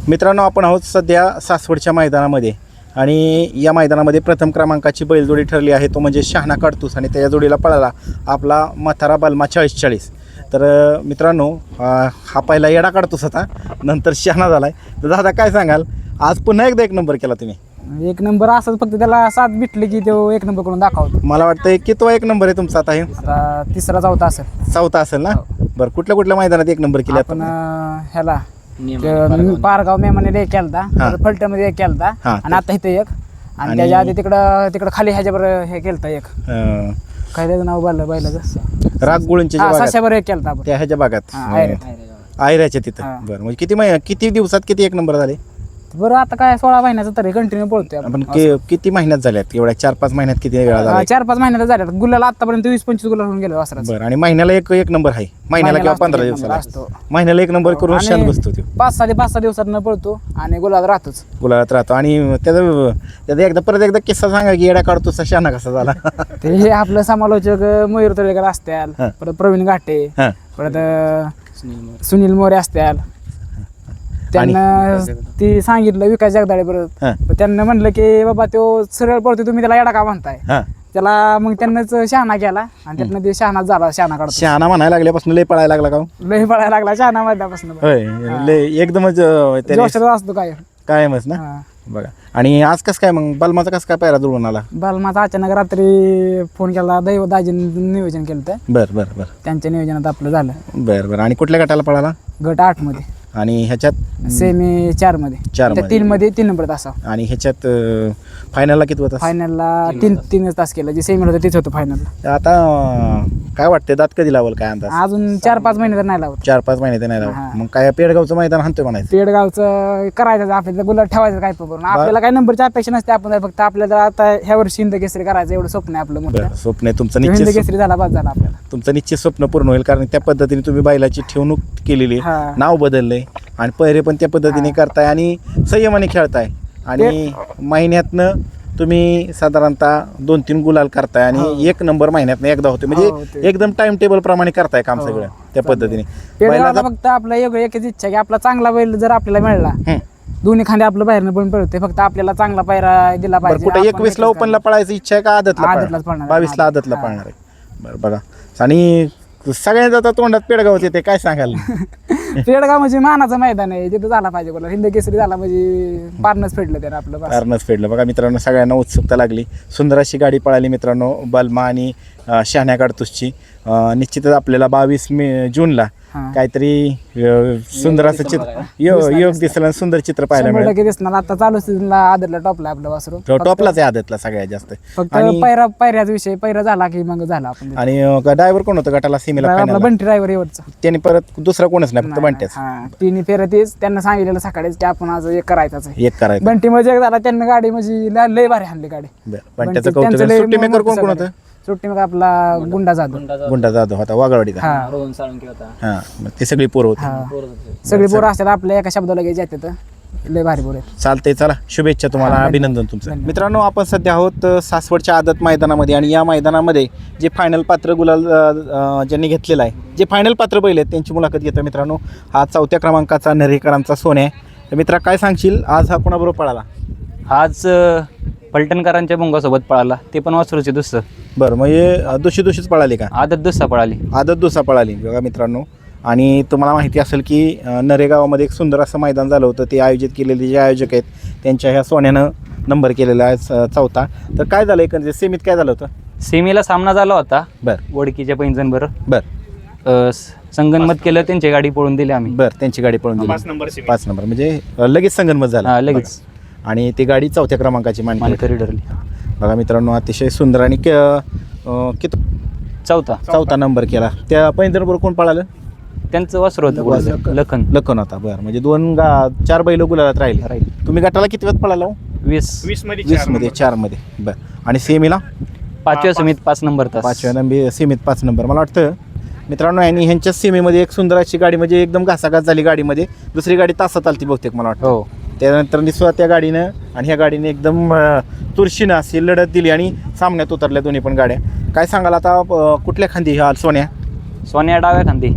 मित्रांनो, आपण आहोत सध्या सासवडच्या मैदानामध्ये आणि या मैदानामध्ये प्रथम क्रमांकाची बैलजोडी ठरली आहे, तो म्हणजे शहाणा काडतूस आणि त्याच्या जोडीला पळाला आपला म्हातारा बलमा 40-40. तर मित्रांनो, हा पहिला येडा काडतूस होता, नंतर शहाणा झाला आहे. तर दादा काय सांगाल, आज पुन्हा एकदा 1 नंबर केला तुम्ही? 1 नंबर असंच, फक्त त्याला साथ भेटली की तो 1 नंबर करून दाखवतो. मला वाटतं की तो 1 नंबर आहे तुमचा आता? हे आता 3रा 4था असेल. 4था असेल ना? बरं, कुठल्या कुठल्या मैदानात 1 नंबर केला आपण ह्याला पारगाव मेमाने एक केलता, फलटणमध्ये एक केलता आणि आता इथं एक, आणि त्याच्या आधी तिकडं खाली ह्याच्यावर हे केलता एक, काय त्याचं नाव बैलाचं रागगुळूंच्या साश्यावर एक केलता आपण त्या ह्याच्या भागात आयऱ्याच्या तिथं. बरं, म्हणजे किती दिवसात किती 1 नंबर झाले? बरं, आता काय 16 महिन्याचं तरी कंटिन्यू पळतोय आपण. किती महिन्यात झाल्यात? एवढ्या 4-5 महिन्यात किती वेळा झाला? 4-5 महिन्यात झाल्यात. गुलाला आतापर्यंत 20-25 गुलाल होऊन गेलो वासराचं. बरं, आणि महिन्याला एक नंबर आहे? महिन्याला किंवा 15 दिवसाला असतो. महिन्याला 1 नंबर करून शान बसतो तो. 5-6 दिवसात न पळतो आणि गुलाल राहतोच, गुलाबात राहतो. आणि त्याचा परत एकदा किस्सा सांगा की येडा काढतो शाना कसा झाला? ते हे आपलं समालोचक मयूर तळेकर असत्याल, परत प्रवीण घाटे, परत सुनील मोरे असत्याल. त्यांना ती सांगितलं विकास जगदाळे परत, त्यांना म्हणलं की बाबा तो सरळ पळतो, तुम्ही त्याला येडा का म्हणताय? त्याला मग त्यांनाच शहाणा केला आणि त्यातनं ते शहाणा झाला. शहाणा काढतो. शहाणा म्हणायला लागल्यापासून लय पळायला लागला का? लय पळायला लागला शहाणा मधल्यापासून. लय एकदमच असतो कायमच ना? बघा. आणि आज कसं काय मग बलमाचा कसं काय पायरा जुळून आला? बलमाचा अचानक रात्री फोन केला, दाजींनी नियोजन केलं तर. बरं, त्यांच्या नियोजनात आपलं झालं. बरं. आणि कुठल्या गटाला पळाला? गट 8 मध्ये. आणि ह्याच्यात सेमी 4 मध्ये. 3 मध्ये 3 नंबर तास. आणि ह्याच्यात फायनलला किती होता? फायनलला 3 तास केलं. जे सेमीला होतं तेच होतं फायनलला. आता काय वाटतं, दात कधी लावल काय अंदाज? अजून 4-5 महिने तर नाही लावत. 4-5 महिने तर नाही लावत. मग काय पेडगावचं मैदान हाणतोय म्हणायचं? पेडगावचं करायचं आपल्याला, गुलाल ठेवायचं काय करून. आपल्याला काय नंबरची अपेक्षा नसते. आपण फक्त आपल्याला आता ह्या वर्षी हिंद केसरी करायचं एवढं स्वप्न आहे आपलं मोठं. स्वप्न आहे तुमचं? हिंद केसरी झाला बाद झाला आपल्याला. तुमचं निश्चित स्वप्न पूर्ण होईल, कारण त्या पद्धतीने तुम्ही बैलाची ठेवणूक केलेली, नाव बदललंय आणि पहिरे पण त्या पद्धतीने करताय आणि संयमाने खेळताय. आणि महिन्यातनं तुम्ही साधारणतः 2-3 गुलाल करताय आणि 1 नंबर महिन्यातनं एकदा होते. म्हणजे एकदम टाइम टेबल प्रमाणे करताय काम सगळं त्या पद्धतीने. फक्त आपला एकच इच्छा की आपला चांगला बैल जर आपल्याला मिळाला, दोन्ही खांदे आपलं बाहेरनं पण पळते, फक्त आपल्याला चांगला पायरा दिला पाहिजे. कुठे 21ला ओपनला पळायची इच्छा आहे का आदतला? 22ला आदतला पळणार आहे. बरं, बघा. आणि सगळ्यांचा आता तोंडात पेडगावच येते, काय सांगाल? पेडगाव म्हणजे मानाचं मैदान आहे, तिथं झाला पाहिजे बोला. हिंद केसरी झाला म्हणजे पारणच फेडलं त्यानं आपलं. पारणच फेडलं. बघा मित्रांनो, सगळ्यांना उत्सुकता लागली. सुंदर अशी गाडी पळाली मित्रांनो, बलमा आणि शहाण्या काडतूसची. निश्चितच आपल्याला 22 जूनला काहीतरी सुंदर असं चित्र योग दिसलं, सुंदर चित्र पाहायला मिळालं. दिसणार. आता चालू सीझनला आदतला टॉपला आपलं वासरू. टॉपलाच आहे आदतला सगळ्यात जास्त. फक्त पायऱ्याचा विषय, पायरा झाला की मग झाला आपण. आणि ड्रायव्हर कोण होतं गटाला सीमेला? बंटी ड्रायव्हर एवढचा. त्याने परत दुसरा कोणच नाही, फक्त बंट्याच. 3 फेऱ्या तेच त्यांना सांगितलेलं सकाळीच की आपण आज एक करायचं. बंटी म्हणजे झाला, त्यांना गाडी म्हणजे लय भारी हाणली गाडी. बंट्याचं कौतुक. सुट्टी मेकर कोण होतं? सुट्टी मग आपला गुंडा जाधव होता, वाघावाडीचा. ते सगळी पोरं होती. सगळी पोरं असतात आपल्या एका शब्दाला घ्यायचे येतात. लय भारी पोरं. चालतंय, चला शुभेच्छा तुम्हाला, अभिनंदन तुमचं. मित्रांनो, आपण सध्या आहोत सासवडच्या आदत मैदानामध्ये आणि या मैदानामध्ये जे फायनल पात्र गुलाल ज्यांनी घेतलेला आहे, जे फायनल पात्र बैल आहेत त्यांची मुलाखत घेतो. मित्रांनो, हा 4थ्या क्रमांकाचा नरेकरांचा सोन्या आहे. तर मित्रा, काय सांगशील, आज हा कोणाबरोबर पळाला? आज फलटणकरांच्या भोंगासोबत पळाला, ते पण वासरूचे दुसरं. बरं, म्हणजे दुसरीच पळाली का? आदत दुसरा पळाली. आदत दुसरा पळाली. बघा मित्रांनो, आणि तुम्हाला माहिती असेल की नरेगावामध्ये एक सुंदर असं मैदान झालं होतं. ते आयोजित केलेले जे आयोजक आहेत त्यांच्या ह्या सोन्यानं नंबर केलेला आहे 4था. तर काय झालं एकंदरीत सेमीत काय झालं होतं? सेमीला सामना झाला होता. बरं. वडकीच्या पैंजण बरं. संगनमत केलं, त्यांची गाडी पळून दिली आम्ही. बरं, त्यांची गाडी पळून दिली. 5 नंबर म्हणजे लगेच संगनमत झाला. लगेच. आणि ती गाडी 4थ्या क्रमांकाची मानकरी ठरली. बघा मित्रांनो, अतिशय सुंदर. आणि किती 4था नंबर केला. त्या पैंजणबरोबर कोण पळालं? त्यांचं वासरू होतं लखन होता. बरं, म्हणजे 4 बैल गुलालात राहिले. तुम्ही गटाला किती वेळ पळाला? 20 मध्ये 4 मध्ये. बरं. आणि सेमीला 5व्या सेमीत 5 नंबर तास. 5व्या सेमीत 5 नंबर. मला वाटतं मित्रांनो, आणि ह्यांच्या सीमेमध्ये एक सुंदर अशी गाडी, म्हणजे एकदम घासाघास झाली गाडीमध्ये. दुसरी गाडी तासात आलती बहुतेक मला वाटतं. हो. त्यानंतर निस्वा त्या गाडीनं आणि ह्या गाडीने एकदम तुरशीनं अशी लढत दिली आणि सामन्यात उतरल्या दोन्ही पण गाड्या. काय सांगाल आता, कुठल्या खांदी ह्या सोन्या? डाव्या खांदी.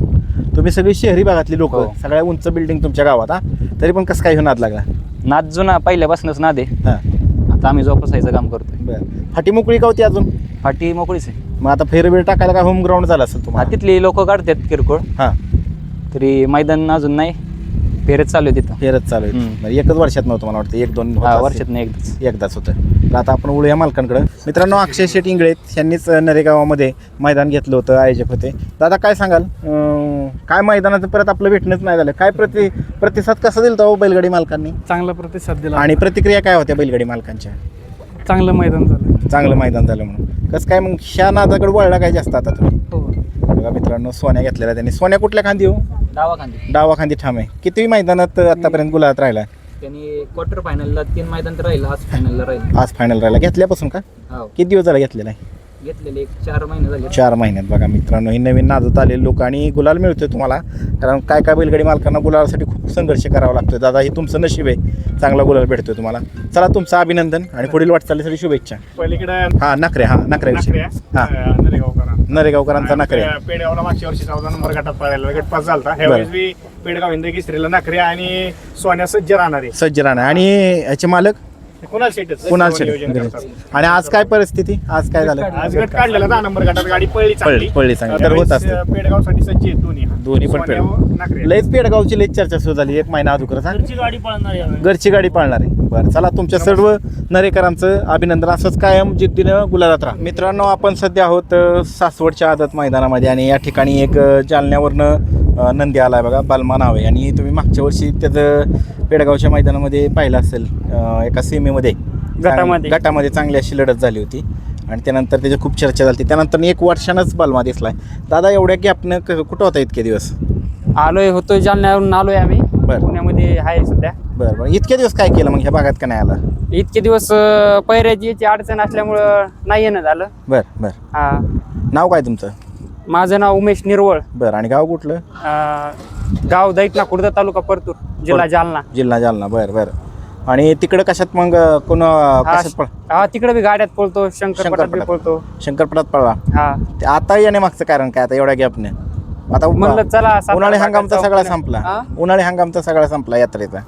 तुम्ही सगळी शहरी भागातली लोक, सगळ्या उंच बिल्डिंग तुमच्या गावात. तरी पण कसं काय ह्यो नाद लागला? नाद जुना पहिल्यापासूनच नाद आहे. हां आता आम्ही जोपासायचं काम करतोय. बरं. फाटी मोकळी का होती अजून? फाटी मोकळीच आहे. मग आता फेरवेळ टाकायला काय होम ग्राउंड झालं असेल हा, तुम्हाला? तिथली लोक काढतात किरकोळ, हां तरी मैदान अजून नाही, फेरच चालू आहे तिथं. फेरच चालू आहे. म्हणजे एकच वर्षात नव्हतं मला वाटतं, 1-2 होत हा, असेल. वर्षात नाही एकदाच. एकदाच होतं. तर आता आपण वळूया मालकांकडं. मित्रांनो, अक्षय शेट इंगळे यांनीच नरेगावामध्ये मैदान घेतलं होतं, आयोजक होते. दादा काय सांगाल, काय मैदानाचं परत आपलं भेटणंच नाही झालं, काय प्रतिसाद कसा दिला हो बैलगाडी मालकांनी? चांगला प्रतिसाद दिला आणि प्रतिक्रिया काय होत्या बैलगाडी मालकांच्या? चांगलं मैदान झालं. चांगलं मैदान झालं म्हणून. कसं काय मग ह्या नादाकडे वळला काय जास्त आता तुम्ही? हो. बघा मित्रांनो, सोन्या घेतलेला त्यांनी. सोन्या कुठल्या खांदी हो? डावा खांदी. डावा खांदी ठाम आहे. किती मैदानात आतापर्यंत गुलाबात राहिला? त्यांनी क्वार्टर फायनलला 3 मैदान राहिलं, आज फायनलला राहिलं. आज फायनल राहिला. घेतल्यापासून का? हो, किती दिवस झाला घेतलेला आहे? घेतलेले 4 महिने झाले. 4 महिन्यात. बघा मित्रांनो, ही नवीन नादात आलेले लोक आणि गुलाल मिळतोय तुम्हाला, कारण काय काय बैलगाडी मालकांना गुलालासाठी खूप संघर्ष करावा लागतोय. दादा, हे तुमचं नशीब आहे, चांगला गुलाल भेटतोय तुम्हाला. चला, तुमचं अभिनंदन आणि पुढील वाटचालीसाठी शुभेच्छा. पलीकडे हां नखऱ्याविषयी. हां, नरेगावकरांचा नखऱ्या. पेडगावला मागच्या वर्षी 14 नंबर गटात पळायला गट पास झाला. ह्यावेळेस बी पेडगाव हिंद केसरीला नखऱ्या आणि सोन्या सज्ज राहणार आहे. सज्ज राणा आणि याचे मालक कुणाल शेटच कुणाल नियोजन शेट. करतात. आणि आज काय परिस्थिती? आज काय झालं? आज गट काढलेला 10 नंबर गटात गाडी पळली चांगली. पळली चांगली. तर होत असतं. पेडगावसाठी सज्ज आहेत दोन्ही पण सोन्या व नखऱ्या. लयच पेडगावची लयच चर्चा सुरू झाली 1 महिना अगोदर. गाडी पळणार आहे. घरची गाडी पाळणार आहे. बरं, चला, तुमच्या सर्व नरेकरांचं अभिनंदन. असंच कायम जिद्दीनं गुलालात राहा. मित्रांनो, आपण सध्या आहोत सासवडच्या आदत मैदानामध्ये आणि या ठिकाणी एक जालन्यावरनं नंदी आला आहे बघा, बालमा नाव आहे. आणि तुम्ही मागच्या वर्षी त्याचं पेडगावच्या मैदानामध्ये पाहिलं असेल, एका सेमीमध्ये गटामध्ये चांगली अशी लढत झाली होती आणि त्यानंतर त्याची खूप चर्चा झाली. त्यानंतर 1 वर्षानंच बालमा दिसलाय. दादा, एवढ्या गॅपनं कुठं होता इतके दिवस? होतो जालन्यावरून आलोय आम्ही. बरं. पुण्यामध्ये आहे सध्या. बरं. इतके दिवस काय केलं मग ह्या भागात का नाही आला? इतके दिवस पैऱ्याची याची अडचण असल्यामुळं नाही येणं झालं. बरं. हा, नाव काय तुमचं? माझं नाव उमेश निरवळ. बरं. आणि गाव कुठलं? गाव दैठणा, खुर्द, तालुका परतूर, जिल्हा जालना. जिल्हा जालना. बरं. आणि तिकडं कशात मग कशात हा, तिकडे बी गाड्यात पळतो, शंकरपटात बी पळतो. शंकरपटात पळला. हा, आता येणे मागचं कारण काय? आता एवढ्या गॅपने आता म्हणलं चला उन्हाळी हंगामचा सगळा संपला. हा? उन्हाळी हंगामचा सगळा संपला यात्रेचा.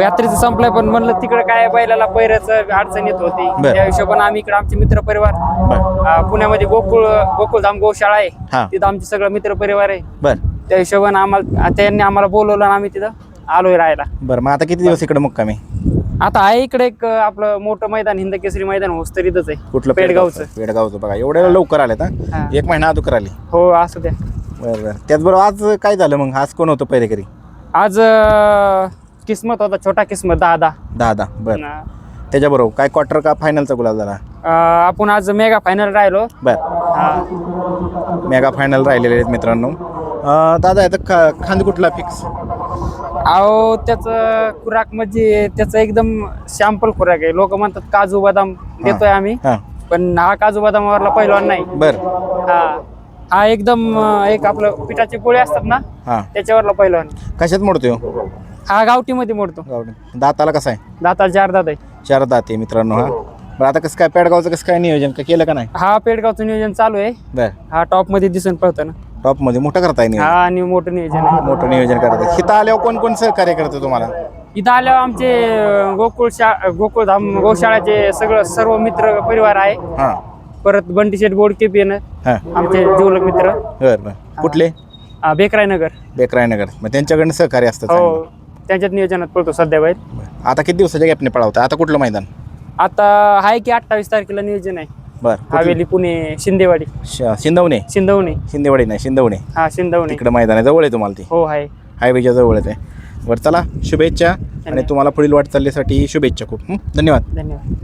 यात्रेचं संपलंय, पण म्हणलं तिकडे काय बैलाला पैऱ्याचं अडचण येत होती. बरं. त्या हिशोबाने आम्ही इकडे आमचे मित्र परिवार, पुण्यामध्ये गोकुळधाम गोशाळा आहे, हा. तिथं आमचे सगळं मित्र परिवार आहे. बरं. त्या हिशोबाने त्यांनी आम्हाला बोलवलं आणि आम्ही तिथं आलोय राहायला. बरं. मग आता किती दिवस इकडे मुक्कामी? आता आहे इकडे एक आपलं मोठं मैदान, हिंद केसरी मैदान होस्तरीतच आहे. कुठलं? पेडगावचं. बघा, एवढ्या लवकर आले हा. 1 महिना अगोदर आली. हो, असं द्या. बरं. त्याचबरोबर आज काय झालं मग? आज कोण होतं पहिरेकरी? आज किस्मत होता, छोटा किस्मत, 10. बरं. त्याच्याबरोबर काय क्वार्टर का फायनलचा गुलाल झाला? आपण आज मेगा फायनल राहिलो. बरं. मेगा फायनल राहिलेले आहेत मित्रांनो. दादा, आता खांद कुठला फिक्स? अहो, त्याचं खुराक म्हणजे त्याचं एकदम सॅम्पल खुराक आहे. लोक म्हणतात काजू बदाम देतोय आम्ही, हां. पण हा काजू बदामावरला पहिलवान नाही. बरं. हा एकदम एक आपलं पिठाची पोळी असतात ना, हां. त्याच्यावरला पहिलवान. कशात मोडतोय? हा गावठीमध्ये मोडतो. दाताला कसा आहे? दाताला 4 दात आहे. 4 दात आहे मित्रांनो. हा. बरं, आता कसं काय पेडगावचं कसं काय नियोजन केलं का नाही? हा, पेडगावचं नियोजन चालू आहे. बरं. हा टॉप मध्ये दिसून पळतो ना. टॉप मध्ये मोठं करताय नियोजन? हा, आणि मोठं नियोजन आहे. मोठं नियोजन करताय. इथं आल्यावर कोण सहकार्य करतं तुम्हाला? इथं आल्यावर आमचे गोकुळधाम गोशाळाचे सर्व मित्र परिवार आहे. हां. परत बंटी शेठ गोडके बी येणं, हां. आमचे जीवलग मित्र. बरं. कुठले? बेकरायनगर. बेकरायनगर. मग त्यांच्याकडनं सहकार्य असतं चांगलं. हो, त्यांच्यात नियोजनात पळतो सध्या बाहेर. बरं. आता किती दिवसाच्या गॅपने पळावतं? आता कुठलं मैदान? आता आहे की 28 तारखेला नियोजन आहे. बरं. हवेली, पुणे, शिंदेवाडी. शिंदवणे. शिंदवणे. नाही, शिंदवणे. हा, शिंदवणे. तिकडं मैदान आहे, जवळ आहे तुम्हाला ते? हो, आहे. हायवेच्या जवळच आहे. बरं, चला, शुभेच्छा आणि तुम्हाला पुढील वाटचालीसाठी शुभेच्छा खूप. धन्यवाद. धन्यवाद.